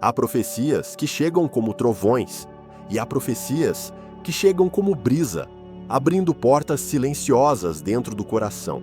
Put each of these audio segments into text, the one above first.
Há profecias que chegam como trovões, e há profecias que chegam como brisa, abrindo portas silenciosas dentro do coração.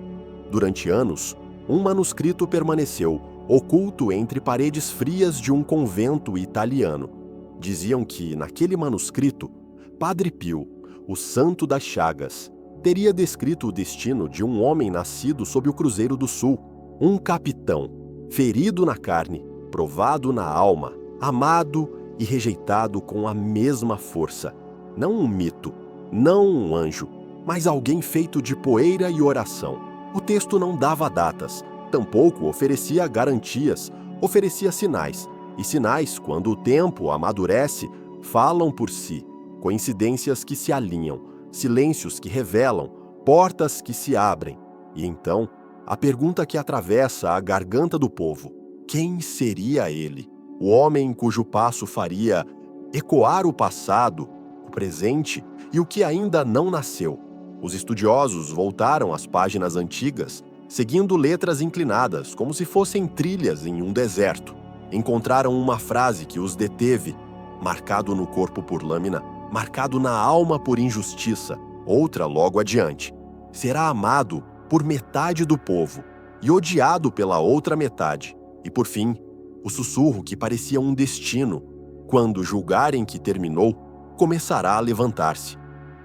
Durante anos, um manuscrito permaneceu oculto entre paredes frias de um convento italiano. Diziam que, naquele manuscrito, Padre Pio, o Santo das Chagas, teria descrito o destino de um homem nascido sob o Cruzeiro do Sul, um capitão, ferido na carne, provado na alma, amado e rejeitado com a mesma força. Não um mito, não um anjo, mas alguém feito de poeira e oração. O texto não dava datas, tampouco oferecia garantias, oferecia sinais. E sinais, quando o tempo amadurece, falam por si. Coincidências que se alinham, silêncios que revelam, portas que se abrem. E então, a pergunta que atravessa a garganta do povo: quem seria ele? O homem cujo passo faria ecoar o passado, o presente e o que ainda não nasceu. Os estudiosos voltaram às páginas antigas, seguindo letras inclinadas, como se fossem trilhas em um deserto. Encontraram uma frase que os deteve, marcado no corpo por lâmina, marcado na alma por injustiça. Outra logo adiante: será amado por metade do povo e odiado pela outra metade. E por fim, o sussurro que parecia um destino: quando julgarem que terminou, começará a levantar-se.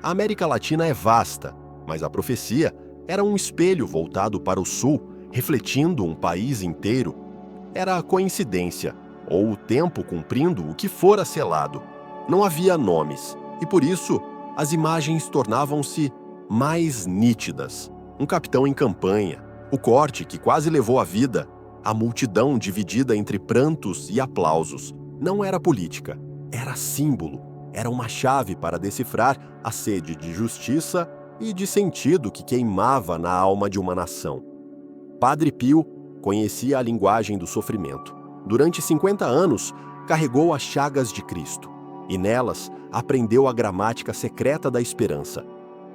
A América Latina é vasta, mas a profecia era um espelho voltado para o sul, refletindo um país inteiro. Era a coincidência, ou o tempo cumprindo o que fora selado. Não havia nomes, e por isso as imagens tornavam-se mais nítidas. Um capitão em campanha, o corte que quase levou a vida, a multidão dividida entre prantos e aplausos. Não era política, era símbolo, era uma chave para decifrar a sede de justiça e de sentido que queimava na alma de uma nação. Padre Pio conhecia a linguagem do sofrimento. Durante 50 anos, carregou as chagas de Cristo, e nelas aprendeu a gramática secreta da esperança.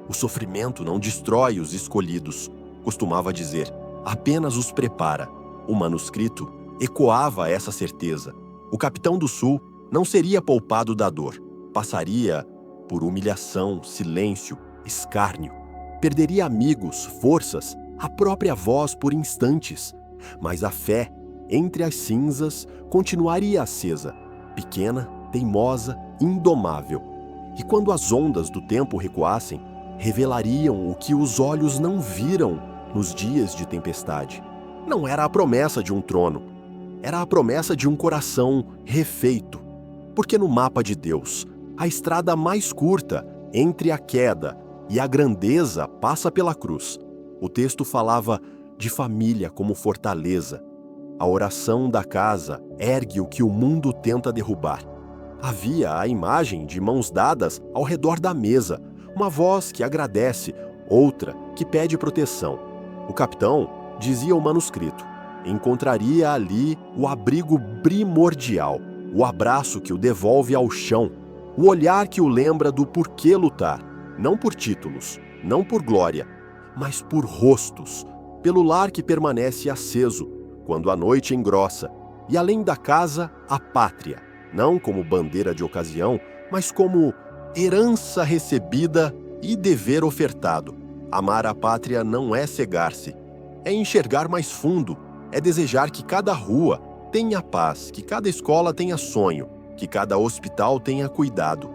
O sofrimento não destrói os escolhidos, costumava dizer, apenas os prepara. O manuscrito ecoava essa certeza. O capitão do Sul não seria poupado da dor. Passaria por humilhação, silêncio, escárnio. Perderia amigos, forças, a própria voz por instantes. Mas a fé, entre as cinzas, continuaria acesa, pequena, teimosa, indomável. E quando as ondas do tempo recuassem, revelariam o que os olhos não viram nos dias de tempestade. Não era a promessa de um trono, era a promessa de um coração refeito. Porque no mapa de Deus, a estrada mais curta entre a queda e a grandeza passa pela cruz. O texto falava de família como fortaleza. A oração da casa ergue o que o mundo tenta derrubar. Havia a imagem de mãos dadas ao redor da mesa, uma voz que agradece, outra que pede proteção. O capitão, dizia o manuscrito, encontraria ali o abrigo primordial, o abraço que o devolve ao chão, o olhar que o lembra do porquê lutar, não por títulos, não por glória, mas por rostos, pelo lar que permanece aceso quando a noite engrossa, e além da casa, a pátria, não como bandeira de ocasião, mas como herança recebida e dever ofertado. Amar a pátria não é cegar-se, é enxergar mais fundo, é desejar que cada rua tenha paz, que cada escola tenha sonho, que cada hospital tenha cuidado.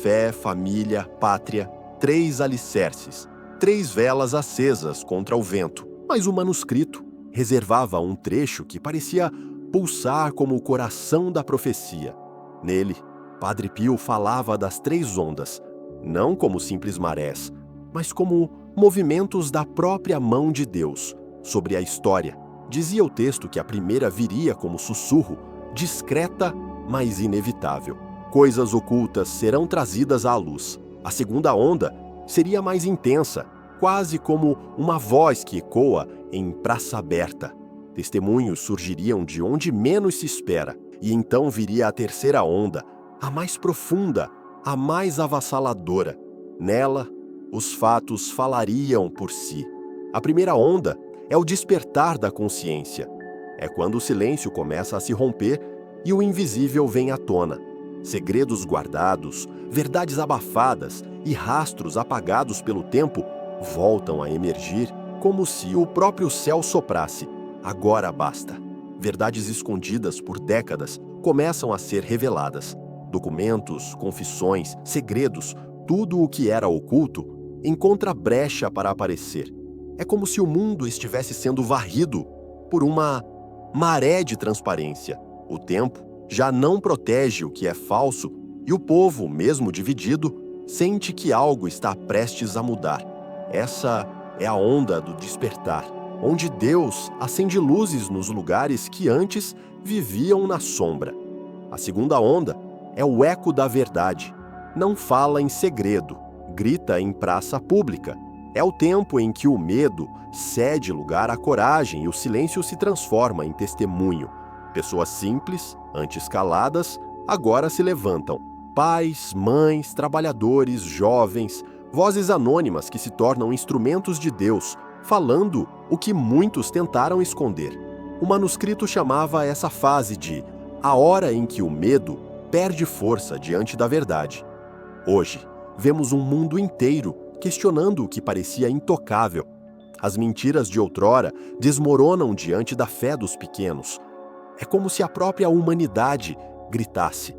Fé, família, pátria, 3 alicerces, 3 velas acesas contra o vento. Mas o manuscrito reservava um trecho que parecia pulsar como o coração da profecia. Nele, Padre Pio falava das 3 ondas, não como simples marés, mas como movimentos da própria mão de Deus sobre a história. Dizia o texto que a primeira viria como sussurro, discreta, mas inevitável. Coisas ocultas serão trazidas à luz. A segunda onda seria mais intensa, quase como uma voz que ecoa em praça aberta. Testemunhos surgiriam de onde menos se espera, e então viria a terceira onda, a mais profunda, a mais avassaladora. Nela, os fatos falariam por si. A primeira onda é o despertar da consciência. É quando o silêncio começa a se romper e o invisível vem à tona. Segredos guardados, verdades abafadas e rastros apagados pelo tempo voltam a emergir como se o próprio céu soprasse. Agora basta. Verdades escondidas por décadas começam a ser reveladas. Documentos, confissões, segredos, tudo o que era oculto encontra brecha para aparecer. É como se o mundo estivesse sendo varrido por uma maré de transparência. O tempo já não protege o que é falso e o povo, mesmo dividido, sente que algo está prestes a mudar. Essa é a onda do despertar, onde Deus acende luzes nos lugares que antes viviam na sombra. A segunda onda é o eco da verdade. Não fala em segredo, grita em praça pública. É o tempo em que o medo cede lugar à coragem e o silêncio se transforma em testemunho. Pessoas simples, antes caladas, agora se levantam. Pais, mães, trabalhadores, jovens, vozes anônimas que se tornam instrumentos de Deus, falando o que muitos tentaram esconder. O manuscrito chamava essa fase de a hora em que o medo perde força diante da verdade. Hoje, vemos um mundo inteiro questionando o que parecia intocável. As mentiras de outrora desmoronam diante da fé dos pequenos. É como se a própria humanidade gritasse: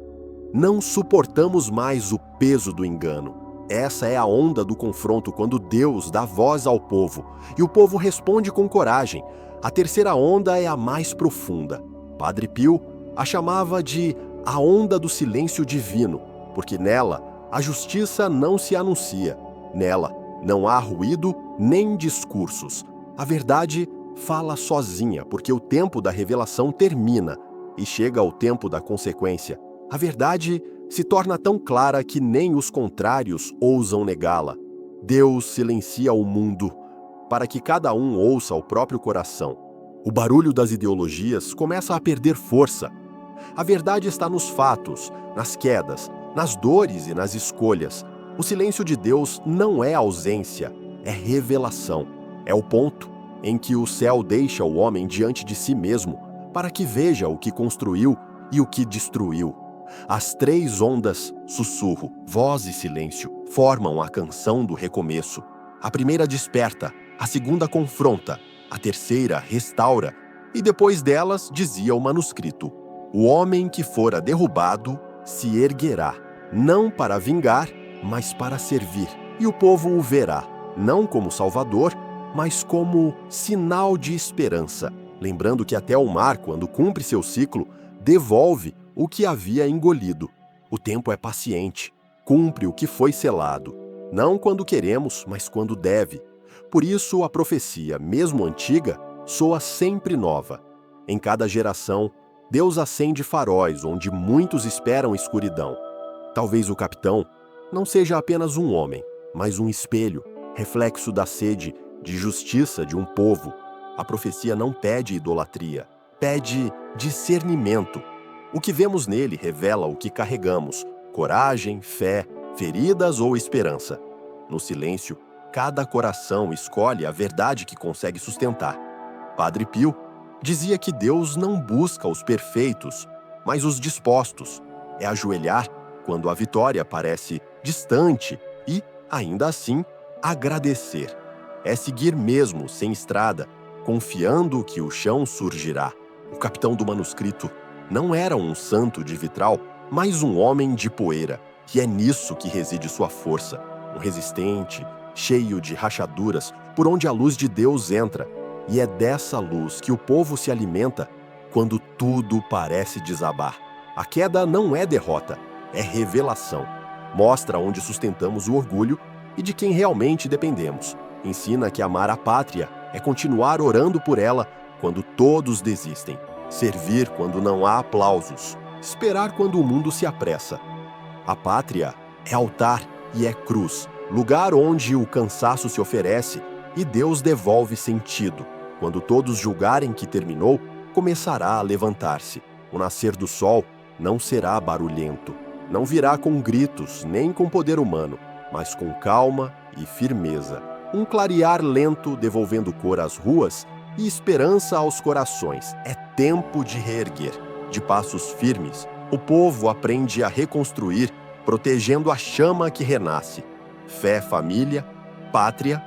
não suportamos mais o peso do engano. Essa é a onda do confronto quando Deus dá voz ao povo e o povo responde com coragem. A terceira onda é a mais profunda. Padre Pio a chamava de a onda do silêncio divino, porque nela a justiça não se anuncia. Nela não há ruído nem discursos. A verdade fala sozinha, porque o tempo da revelação termina e chega o tempo da consequência. A verdade se torna tão clara que nem os contrários ousam negá-la. Deus silencia o mundo para que cada um ouça o próprio coração. O barulho das ideologias começa a perder força. A verdade está nos fatos, nas quedas, nas dores e nas escolhas. O silêncio de Deus não é ausência, é revelação. É o ponto em que o céu deixa o homem diante de si mesmo para que veja o que construiu e o que destruiu. As três ondas, sussurro, voz e silêncio, formam a canção do recomeço. A primeira desperta, a segunda confronta, a terceira restaura, e depois delas, dizia o manuscrito, o homem que fora derrubado se erguerá, não para vingar, mas para servir, e o povo o verá, não como salvador, mas como sinal de esperança, lembrando que até o mar, quando cumpre seu ciclo, devolve o que havia engolido. O tempo é paciente, cumpre o que foi selado, não quando queremos, mas quando deve. Por isso a profecia, mesmo antiga, soa sempre nova. Em cada geração, Deus acende faróis onde muitos esperam escuridão. Talvez o capitão não seja apenas um homem, mas um espelho, reflexo da sede de justiça de um povo. A profecia não pede idolatria, pede discernimento. O que vemos nele revela o que carregamos, coragem, fé, feridas ou esperança. No silêncio, cada coração escolhe a verdade que consegue sustentar. Padre Pio dizia que Deus não busca os perfeitos, mas os dispostos. É ajoelhar quando a vitória parece distante e, ainda assim, agradecer. É seguir mesmo sem estrada, confiando que o chão surgirá. O capitão do manuscrito não era um santo de vitral, mas um homem de poeira, e é nisso que reside sua força. Um resistente, cheio de rachaduras, por onde a luz de Deus entra. E é dessa luz que o povo se alimenta quando tudo parece desabar. A queda não é derrota, é revelação. Mostra onde sustentamos o orgulho e de quem realmente dependemos. Ensina que amar a pátria é continuar orando por ela quando todos desistem. Servir quando não há aplausos. Esperar quando o mundo se apressa. A pátria é altar e é cruz, lugar onde o cansaço se oferece e Deus devolve sentido. Quando todos julgarem que terminou, começará a levantar-se. O nascer do sol não será barulhento. Não virá com gritos, nem com poder humano, mas com calma e firmeza. Um clarear lento devolvendo cor às ruas e esperança aos corações. É tempo de reerguer. De passos firmes, o povo aprende a reconstruir, protegendo a chama que renasce. Fé, família, pátria,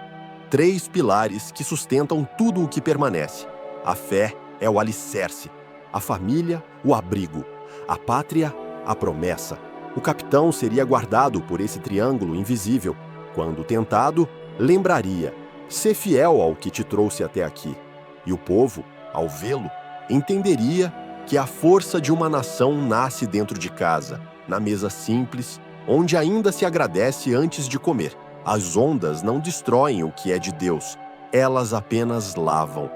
3 pilares que sustentam tudo o que permanece. A fé é o alicerce, a família, o abrigo, a pátria, a promessa. O capitão seria guardado por esse triângulo invisível. Quando tentado, lembraria: ser fiel ao que te trouxe até aqui. E o povo, ao vê-lo, entenderia que a força de uma nação nasce dentro de casa, na mesa simples, onde ainda se agradece antes de comer. As ondas não destroem o que é de Deus, elas apenas lavam.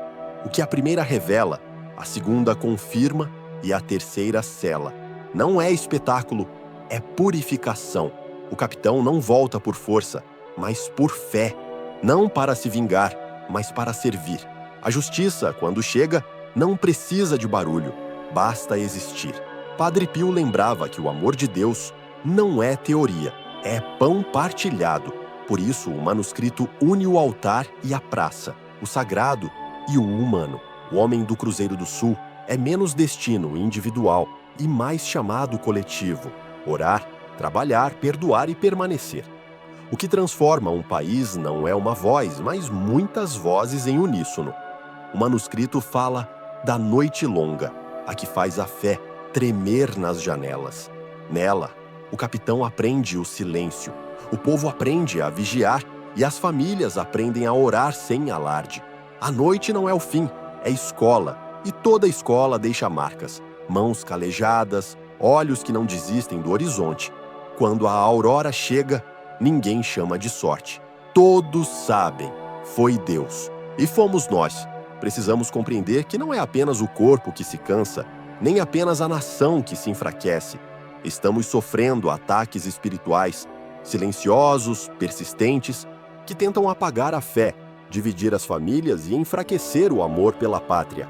O que a primeira revela, a segunda confirma e a terceira sela. Não é espetáculo, é purificação. O capitão não volta por força, mas por fé. Não para se vingar, mas para servir. A justiça, quando chega, não precisa de barulho, basta existir. Padre Pio lembrava que o amor de Deus não é teoria, é pão partilhado. Por isso, o manuscrito une o altar e a praça, o sagrado e o humano. O homem do Cruzeiro do Sul é menos destino individual e mais chamado coletivo. Orar, trabalhar, perdoar e permanecer. O que transforma um país não é uma voz, mas muitas vozes em uníssono. O manuscrito fala da noite longa, a que faz a fé tremer nas janelas. Nela, o capitão aprende o silêncio, o povo aprende a vigiar e as famílias aprendem a orar sem alarde. A noite não é o fim, é escola, e toda escola deixa marcas, mãos calejadas, olhos que não desistem do horizonte. Quando a aurora chega, ninguém chama de sorte. Todos sabem, foi Deus. E fomos nós. Precisamos compreender que não é apenas o corpo que se cansa, nem apenas a nação que se enfraquece. Estamos sofrendo ataques espirituais, silenciosos, persistentes, que tentam apagar a fé, dividir as famílias e enfraquecer o amor pela pátria.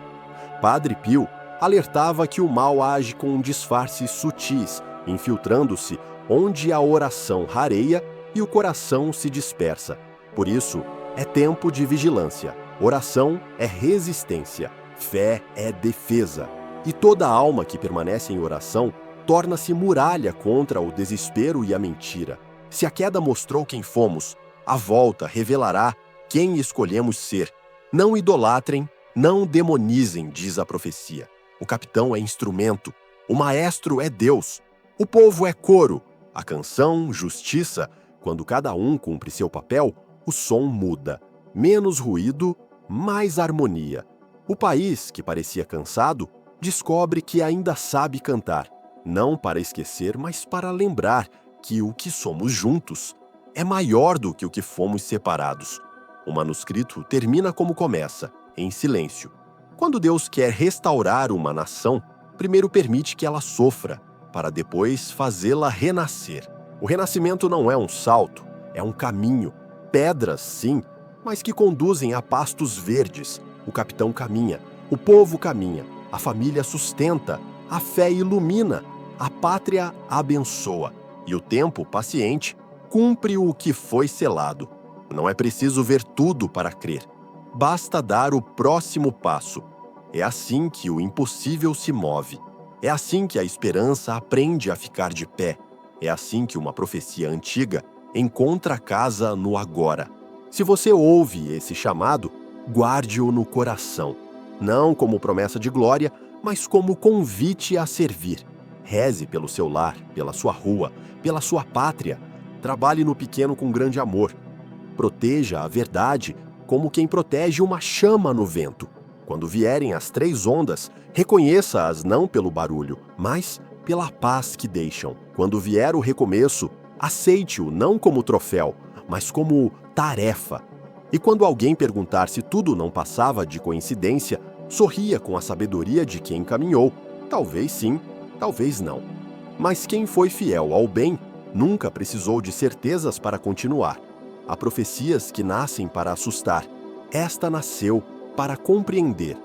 Padre Pio alertava que o mal age com disfarces sutis, infiltrando-se onde a oração rareia e o coração se dispersa. Por isso, é tempo de vigilância. Oração é resistência, fé é defesa. E toda alma que permanece em oração torna-se muralha contra o desespero e a mentira. Se a queda mostrou quem fomos, a volta revelará quem escolhemos ser. Não idolatrem, não demonizem, diz a profecia. O capitão é instrumento, o maestro é Deus, o povo é coro. A canção, justiça, quando cada um cumpre seu papel, o som muda. Menos ruído, mais harmonia. O país, que parecia cansado, descobre que ainda sabe cantar. Não para esquecer, mas para lembrar que o que somos juntos é maior do que o que fomos separados. O manuscrito termina como começa, em silêncio. Quando Deus quer restaurar uma nação, primeiro permite que ela sofra, para depois fazê-la renascer. O renascimento não é um salto, é um caminho. Pedras, sim, mas que conduzem a pastos verdes. O capitão caminha, o povo caminha, a família sustenta, a fé ilumina, a pátria abençoa. E o tempo, paciente, cumpre o que foi selado. Não é preciso ver tudo para crer. Basta dar o próximo passo. É assim que o impossível se move. É assim que a esperança aprende a ficar de pé. É assim que uma profecia antiga encontra casa no agora. Se você ouve esse chamado, guarde-o no coração. Não como promessa de glória, mas como convite a servir. Reze pelo seu lar, pela sua rua, pela sua pátria. Trabalhe no pequeno com grande amor. Proteja a verdade como quem protege uma chama no vento. Quando vierem as 3 ondas, reconheça-as não pelo barulho, mas pela paz que deixam. Quando vier o recomeço, aceite-o não como troféu, mas como tarefa. E quando alguém perguntar se tudo não passava de coincidência, sorria com a sabedoria de quem caminhou. Talvez sim, talvez não. Mas quem foi fiel ao bem nunca precisou de certezas para continuar. Há profecias que nascem para assustar. Esta nasceu para compreender.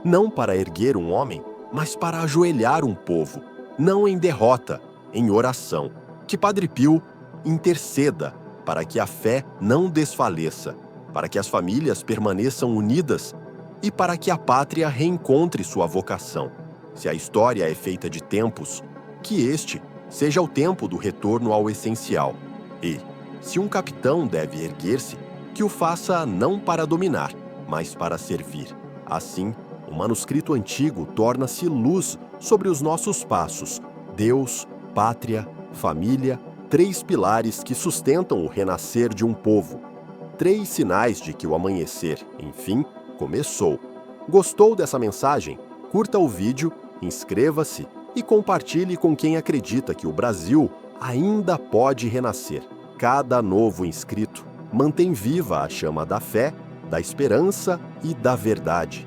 Não para erguer um homem, mas para ajoelhar um povo. Não em derrota, em oração. Que Padre Pio interceda para que a fé não desfaleça, para que as famílias permaneçam unidas e para que a pátria reencontre sua vocação. Se a história é feita de tempos, que este seja o tempo do retorno ao essencial. E, se um capitão deve erguer-se, que o faça não para dominar, mas para servir. Assim, o manuscrito antigo torna-se luz sobre os nossos passos. Deus, pátria, família, 3 pilares que sustentam o renascer de um povo. 3 sinais de que o amanhecer, enfim, começou. Gostou dessa mensagem? Curta o vídeo, inscreva-se e compartilhe com quem acredita que o Brasil ainda pode renascer. Cada novo inscrito mantém viva a chama da fé, da esperança e da verdade.